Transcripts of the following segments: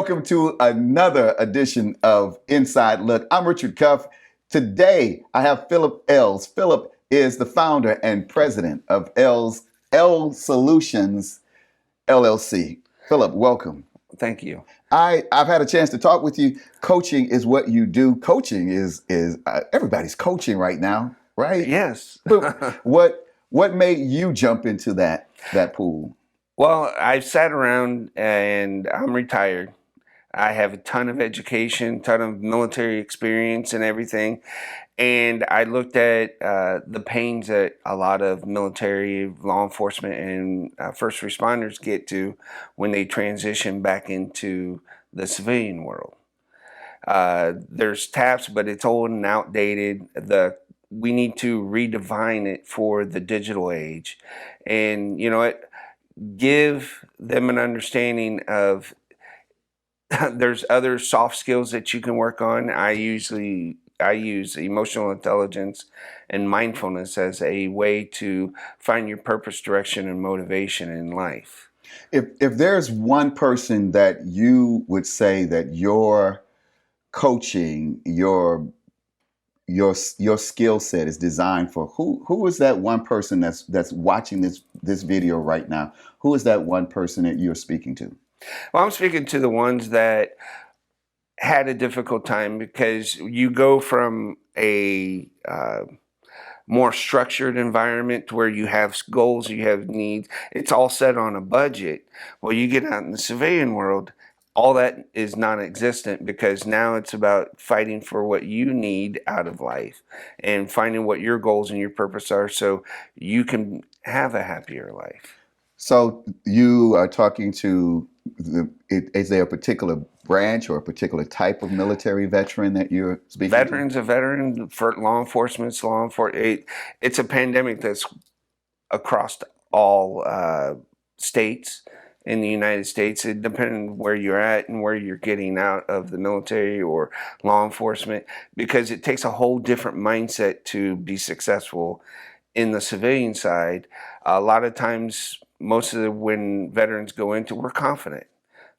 welcome to another edition of Inside Look. I'm Richard Cuff. Today, I have Philip Ayles. Philip is the founder and president of Ayles Solutions, LLC. Philip, welcome. Thank you. I've had a chance to talk with you. Coaching is what you do. Coaching is everybody's coaching right now, right? Yes. What made you jump into that pool? Well, I've sat around and I'm retired. I have a ton of education, ton of military experience and everything. And I looked at the pains that a lot of military, law enforcement, and first responders get to when they transition back into the civilian world. There's TAPS, but it's old and outdated. We need to redefine it for the digital age. And you know what? Give them an understanding of there's other soft skills that you can work on. I use emotional intelligence and mindfulness as a way to find your purpose, direction, and motivation in life. If there's one person that you would say that your coaching, your skill set is designed for, who is that one person that's watching this video right now? Who is that one person that you're speaking to? Well, I'm speaking to the ones that had a difficult time, because you go from a more structured environment to where you have goals, you have needs, it's all set on a budget. Well, you get out in the civilian world, all that is non-existent, because now it's about fighting for what you need out of life and finding what your goals and your purpose are so you can have a happier life. So you are talking to, is there a particular branch or a particular type of military veteran that you're speaking to? A veteran, for law enforcement, it's a pandemic that's across all states in the United States. It depends on where you're at and where you're getting out of the military or law enforcement, because it takes a whole different mindset to be successful in the civilian side. A lot of times, when veterans go into, we're confident.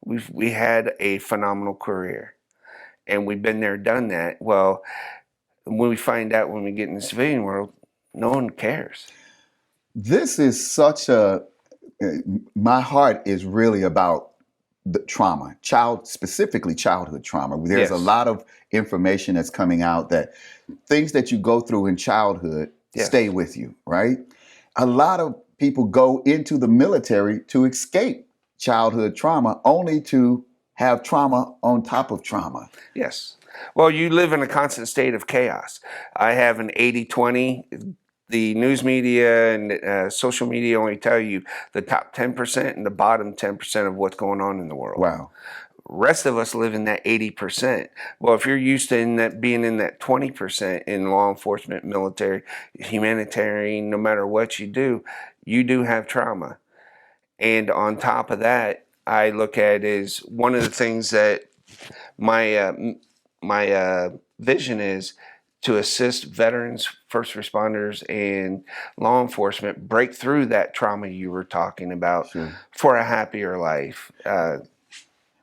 We had a phenomenal career and we've been there, done that. Well, when we find out when we get in the civilian world, no one cares. This is my heart is really about the trauma, specifically childhood trauma. There's a lot of information that's coming out that things that you go through in childhood stay with you, right? A lot of people go into the military to escape childhood trauma, only to have trauma on top of trauma. Yes. Well, you live in a constant state of chaos. I have an 80-20. The news media and social media only tell you the top 10% and the bottom 10% of what's going on in the world. Wow. Rest of us live in that 80%. Well, if you're used to being in that 20% in law enforcement, military, humanitarian, no matter what you do have trauma. And on top of that, I look at is one of the things that my vision is to assist veterans, first responders, and law enforcement break through that trauma you were talking about for a happier life.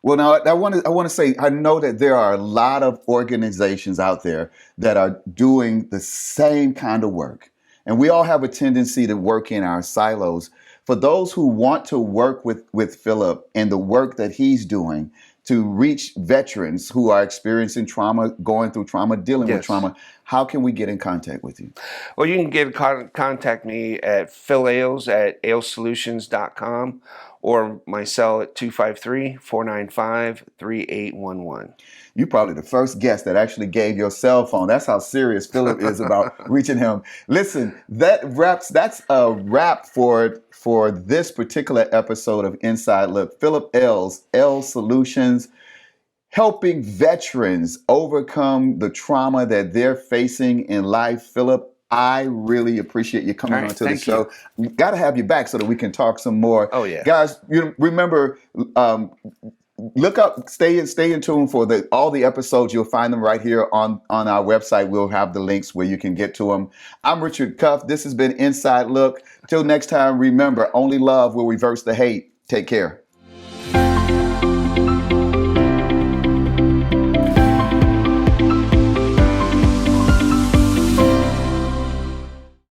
Well, now I want to say, I know that there are a lot of organizations out there that are doing the same kind of work, and we all have a tendency to work in our silos. For those who want to work with Philip and the work that he's doing to reach veterans who are experiencing trauma, going through trauma, dealing with trauma, how can we get in contact with you? Well, you can contact me at Phil Ayles at aylessolutions.com, or my cell at 253-495-3811. You're probably the first guest that actually gave your cell phone. That's how serious Philip is about reaching him. Listen, that's a wrap for this particular episode of Inside Look. Philip Ayles, Ayles Solutions, helping veterans overcome the trauma that they're facing in life. Philip, I really appreciate you coming onto the show. We got to have you back so that we can talk some more. Oh, yeah. Guys, remember, look up, stay in tune for all the episodes. You'll find them right here on our website. We'll have the links where you can get to them. I'm Richard Cuff. This has been Inside Look. Till next time, remember, only love will reverse the hate. Take care.